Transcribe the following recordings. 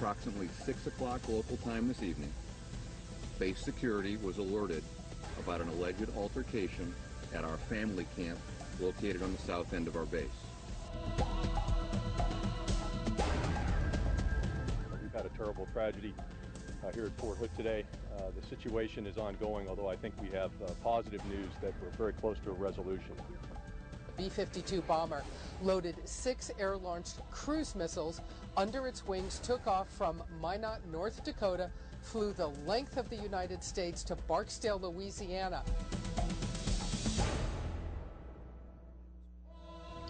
approximately 6 o'clock local time this evening, base security was alerted about an alleged altercation at our family camp located on the south end of our base. We've had a terrible tragedy here at Fort Hood today. The situation is ongoing, although I think we have positive news that we're very close to a resolution. The B-52 bomber loaded 6 air-launched cruise missiles under its wings, took off from Minot, North Dakota, flew the length of the United States to Barksdale, Louisiana.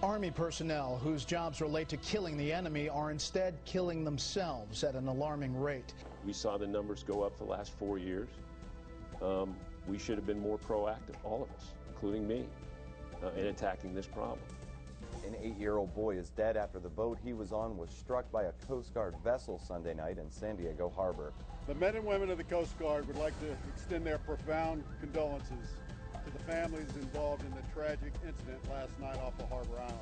Army personnel whose jobs relate to killing the enemy are instead killing themselves at an alarming rate. We saw the numbers go up the last 4 years. We should have been more proactive, all of us, including me, in attacking this problem. An 8-year-old boy is dead after the boat he was on was struck by a Coast Guard vessel Sunday night in San Diego Harbor. The men and women of the Coast Guard would like to extend their profound condolences to the families involved in the tragic incident last night off of Harbor Island.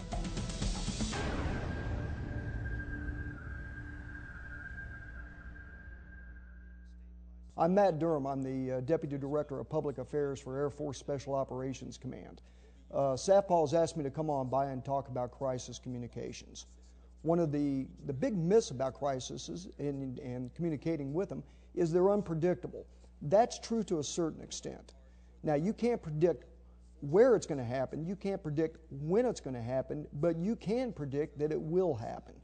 I'm Matt Durham. I'm the Deputy Director of Public Affairs for Air Force Special Operations Command. SAFPOL has asked me to come on by and talk about crisis communications. One of the big myths about crises and communicating with them is they're unpredictable. That's true to a certain extent. Now, you can't predict where it's going to happen, you can't predict when it's going to happen, but you can predict that it will happen.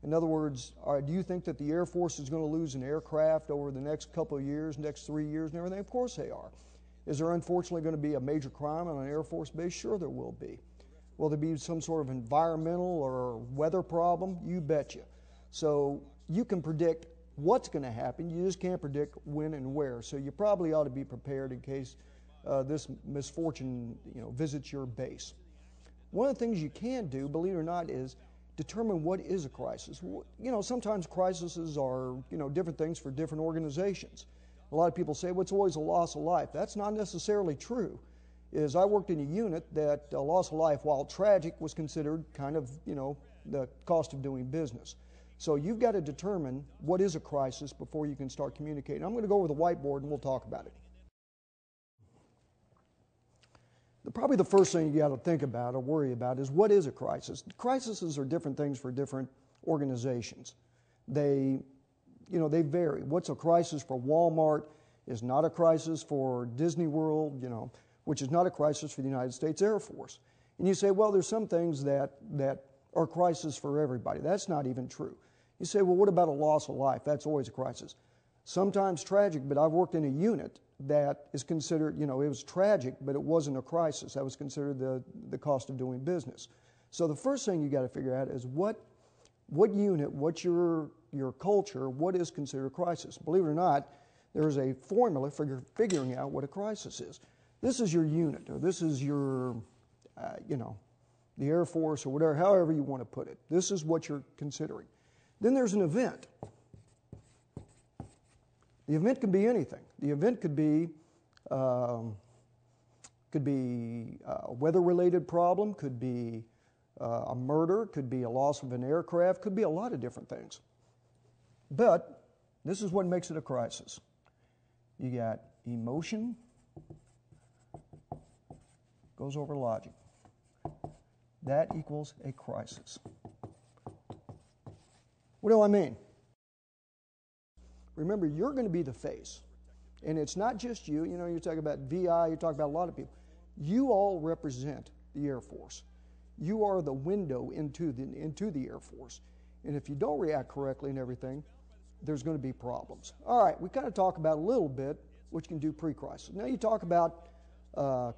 In other words, do you think that the Air Force is going to lose an aircraft over the next couple of years, next 3 years and everything? Of course they are. Is there unfortunately going to be a major crime on an Air Force base? Sure there will be. Will there be some sort of environmental or weather problem? You betcha. So you can predict what's going to happen, you just can't predict when and where. So you probably ought to be prepared in case this misfortune, visits your base. One of the things you can do, believe it or not, is determine what is a crisis. Sometimes crises are, different things for different organizations. A lot of people say, well, it's always a loss of life. That's not necessarily true. I worked in a unit that a loss of life, while tragic, was considered kind of, the cost of doing business. So you've got to determine what is a crisis before you can start communicating. I'm going to go over the whiteboard and we'll talk about it. Probably the first thing you got to think about or worry about is what is a crisis. Crises are different things for different organizations. They vary. What's a crisis for Walmart is not a crisis for Disney World, which is not a crisis for the United States Air Force. And you say, well, there's some things that are crisis for everybody. That's not even true. You say, well, what about a loss of life? That's always a crisis. Sometimes tragic, but I've worked in a unit that is considered, it was tragic, but it wasn't a crisis. That was considered the cost of doing business. So the first thing you got to figure out is what unit, what's your culture, what is considered a crisis. Believe it or not, there's a formula for figuring out what a crisis is. This is your unit, or this is your, the Air Force, or whatever, however you want to put it. This is what you're considering. Then there's an event. The event could be anything. The event could be a weather-related problem, could be a murder, could be a loss of an aircraft, could be a lot of different things. But this is what makes it a crisis. You got emotion, goes over logic. That equals a crisis. What do I mean? Remember, you're going to be the face. And it's not just you. You're talking about VI, you're talking about a lot of people. You all represent the Air Force. You are the window into the Air Force. And if you don't react correctly and everything, there's going to be problems. All right, we kind of talk about a little bit what you can do pre-crisis. Now you talk about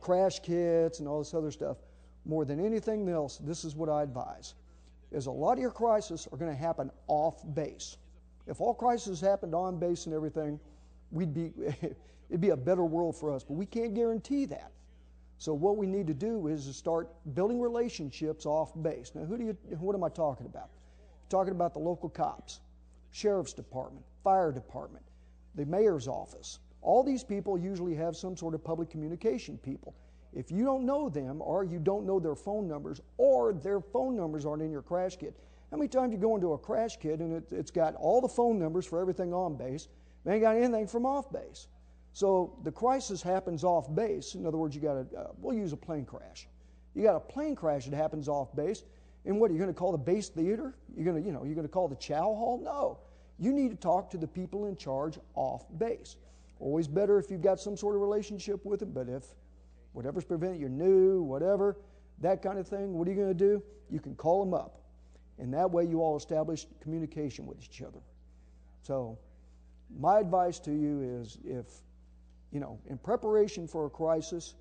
crash kits and all this other stuff. More than anything else, this is what I advise, is a lot of your crises are going to happen off base. If all crises happened on base and everything, it'd be a better world for us, but we can't guarantee that. So what we need to do is to start building relationships off base. Now, what am I talking about? I'm talking about the local cops, sheriff's department, fire department, the mayor's office. All these people usually have some sort of public communication people. If you don't know them, or you don't know their phone numbers, or their phone numbers aren't in your crash kit, How many times you go into a crash kit and it's got all the phone numbers for everything on base, but ain't got anything from off base? So the crisis happens off base. In other words, you got we'll use a plane crash. You got a plane crash that happens off base, and what, are you going to call the base theater? You're going to call the chow hall? No. You need to talk to the people in charge off base. Always better if you've got some sort of relationship with them, but if whatever's preventing, you're new, whatever, that kind of thing, what are you going to do? You can call them up, and that way you all establish communication with each other. So my advice to you is, if, in preparation for a crisis,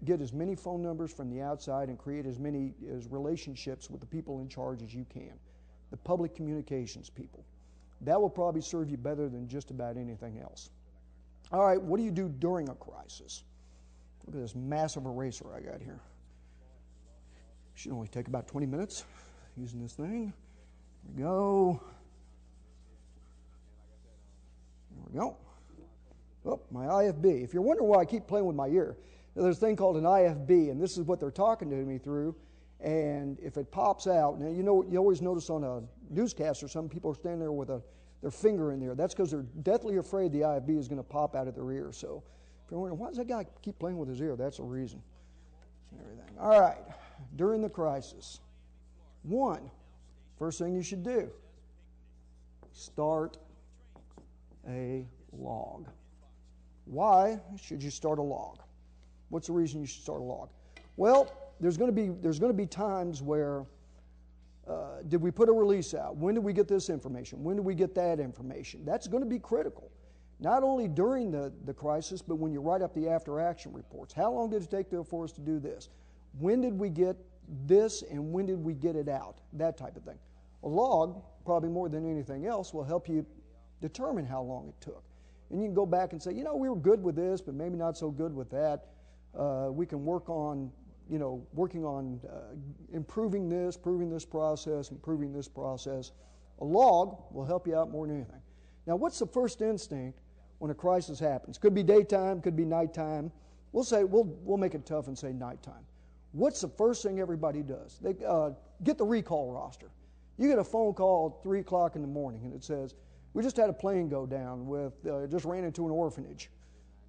get as many phone numbers from the outside and create as many relationships with the people in charge as you can, the public communications people. That will probably serve you better than just about anything else. All right, what do you do during a crisis? Look at this massive eraser I got here. Should only take about 20 minutes using this thing. There we go. There we go. Oh, my IFB. If you're wondering why I keep playing with my ear, there's a thing called an IFB, and this is what they're talking to me through. And if it pops out, now you always notice on a newscast or some people are standing there with their finger in there. That's because they're deathly afraid the IFB is going to pop out of their ear. So if you're wondering, why does that guy keep playing with his ear? That's the reason. Everything. All right, during the crisis, first thing you should do, start a log. Why should you start a log? What's the reason you should start a log? Well, there's going to be times where did we put a release out? When did we get this information? When did we get that information? That's going to be critical, not only during the crisis, but when you write up the after-action reports. How long did it take for us to do this? When did we get this, and when did we get it out? That type of thing. A log, probably more than anything else, will help you determine how long it took. And you can go back and say, we were good with this, but maybe not so good with that. We can work on, working on improving this process, improving this process. A log will help you out more than anything. Now, what's the first instinct when a crisis happens? Could be daytime, could be nighttime. We'll make it tough and say nighttime. What's the first thing everybody does? They get the recall roster. You get a phone call at 3 o'clock in the morning, and it says, we just had a plane go down just ran into an orphanage,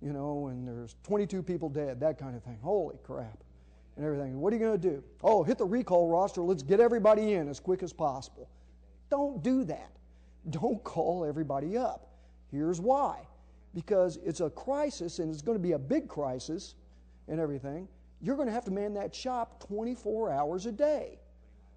and there's 22 people dead, that kind of thing. Holy crap, and everything. What are you going to do? Oh, hit the recall roster. Let's get everybody in as quick as possible. Don't do that. Don't call everybody up. Here's why. Because it's a crisis, and it's going to be a big crisis and everything. You're going to have to man that shop 24 hours a day.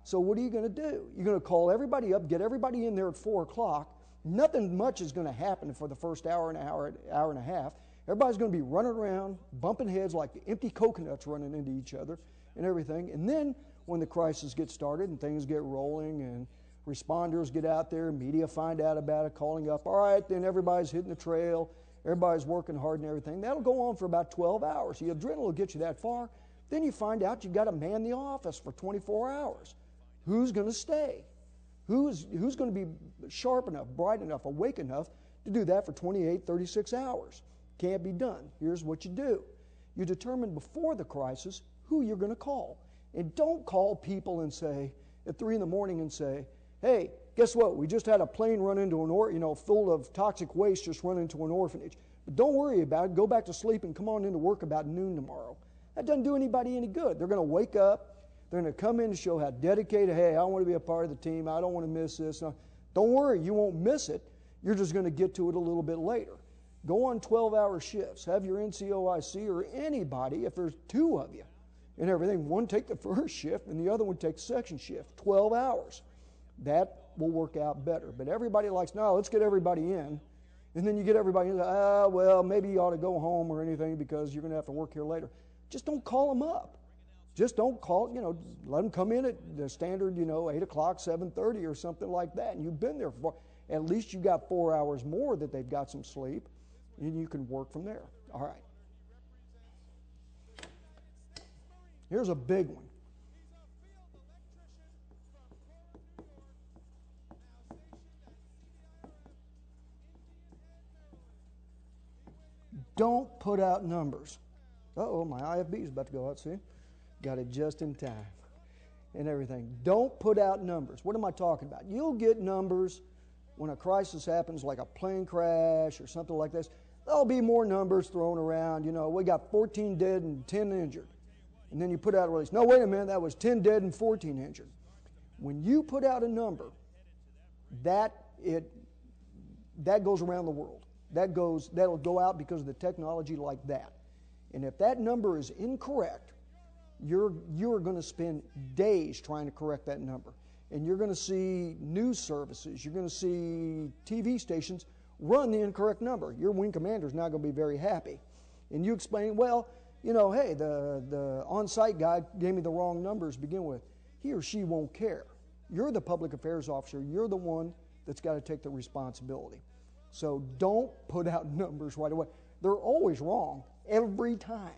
So what are you going to do? You're going to call everybody up, get everybody in there at 4 o'clock. Nothing much is going to happen for the first hour and a half. Everybody's going to be running around, bumping heads like empty coconuts running into each other and everything. And then when the crisis gets started and things get rolling and responders get out there, media find out about it, calling up, all right, then everybody's hitting the trail, everybody's working hard and everything. That'll go on for about 12 hours. The adrenaline will get you that far. Then you find out you've got to man the office for 24 hours. Who's going to stay? Who's going to be sharp enough, bright enough, awake enough to do that for 28, 36 hours? Can't be done. Here's what you do. You determine before the crisis who you're going to call. And don't call people and say, at 3 in the morning and say, hey, guess what? We just had a plane run into full of toxic waste just run into an orphanage. But don't worry about it. Go back to sleep and come on into work about noon tomorrow. That doesn't do anybody any good. They're going to wake up. They're going to come in to show how dedicated, hey, I want to be a part of the team. I don't want to miss this. No, don't worry, you won't miss it. You're just going to get to it a little bit later. Go on 12-hour shifts. Have your NCOIC or anybody, if there's 2 of you and everything, one take the first shift and the other one take the second shift, 12 hours. That will work out better. But everybody likes, no, let's get everybody in. And then you get everybody in, well, maybe you ought to go home or anything because you're going to have to work here later. Just don't call them up. Just don't call, let them come in at the standard, 8 o'clock, 7:30 or something like that. And you've been there for, at least you got 4 hours more that they've got some sleep, and you can work from there. All right. Here's a big one. Don't put out numbers. Uh-oh, my IFB is about to go out soon. Got it just in time. and everything. Don't put out numbers. What am I talking about? You'll get numbers when a crisis happens, like a plane crash or something like this. There'll be more numbers thrown around. You know, we got 14 dead and 10 injured. And then you put out a release. No, wait a minute, that was 10 dead and 14 injured. When you put out a number, that goes around the world. That'll go out because of the technology like that. And if that number is incorrect, you're going to spend days trying to correct that number. And you're going to see news services, you're going to see TV stations run the incorrect number. Your wing commander is not going to be very happy. And you explain, well, you know, hey, the on-site guy gave me the wrong numbers to begin with. He or she won't care. You're the public affairs officer. You're the one that's got to take the responsibility. So don't put out numbers right away. They're always wrong every time.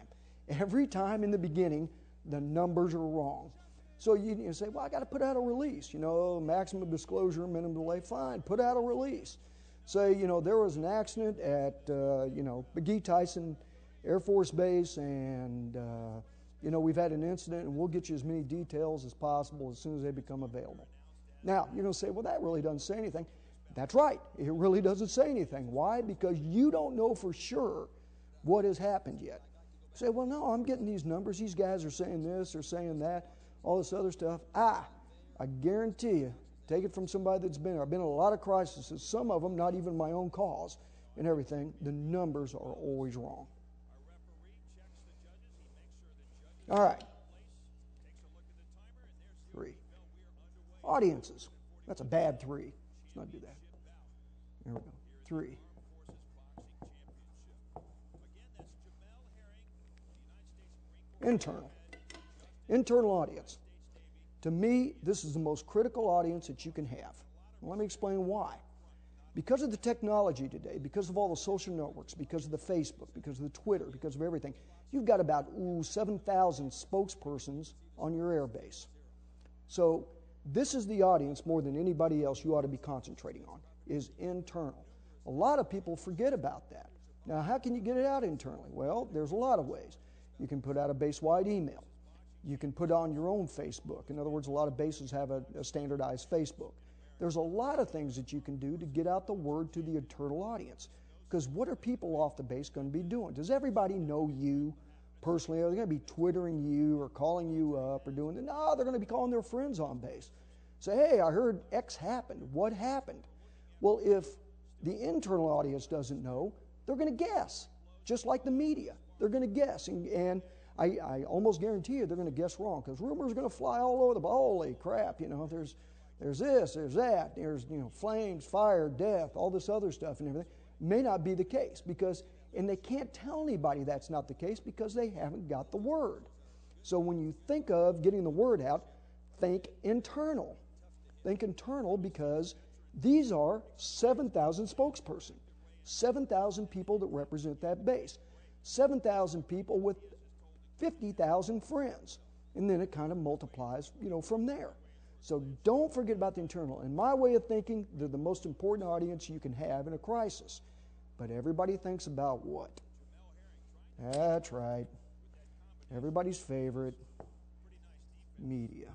Every time in the beginning, the numbers are wrong. So you say, well, I got to put out a release. You know, maximum disclosure, minimum delay. Fine, put out a release. Say, you know, there was an accident at, you know, McGee Tyson Air Force Base, and, you know, we've had an incident, and we'll get you as many details as possible as soon as they become available. Now, you're going to say, well, that really doesn't say anything. That's right. It really doesn't say anything. Why? Because you don't know for sure what has happened yet. You say, well, no, I'm getting these numbers. These guys are saying this or saying that, all this other stuff. I guarantee you, take it from somebody that's been there. I've been in a lot of crises, some of them not even my own cause and everything. The numbers are always wrong. All right. 3. Audiences. That's a bad 3. Let's not do that. There we go. 3. Internal. Internal audience. To me, this is the most critical audience that you can have. Let me explain why. Because of the technology today, because of all the social networks, because of the Facebook, because of the Twitter, because of everything, you've got about 7,000 spokespersons on your air base. So this is the audience more than anybody else you ought to be concentrating on, is internal. A lot of people forget about that. Now, how can you get it out internally? Well, there's a lot of ways. You can put out a base-wide email. You can put on your own Facebook. In other words, a lot of bases have a standardized Facebook. There's a lot of things that you can do to get out the word to the internal audience. Because what are people off the base going to be doing? Does everybody know you personally? Are they going to be Twittering you or calling you up or doing it? No, they're going to be calling their friends on base. Say, hey, I heard X happened. What happened? Well, if the internal audience doesn't know, they're going to guess, just like the media. They're going to guess, and I almost guarantee you they're going to guess wrong, because rumors are going to fly all over the holy crap, you know, there's this, there's that, there's, you know, flames, fire, death, all this other stuff and everything. May not be the case, because, and they can't tell anybody that's not the case because they haven't got the word. So when you think of getting the word out, think internal. Think internal, because these are 7,000 spokespersons, 7,000 people that represent that base, 7,000 people with 50,000 friends, and then it kind of multiplies, you know, from there. So don't forget about the internal. In my way of thinking, they're the most important audience you can have in a crisis. But everybody thinks about what? That's right. Everybody's favorite, media.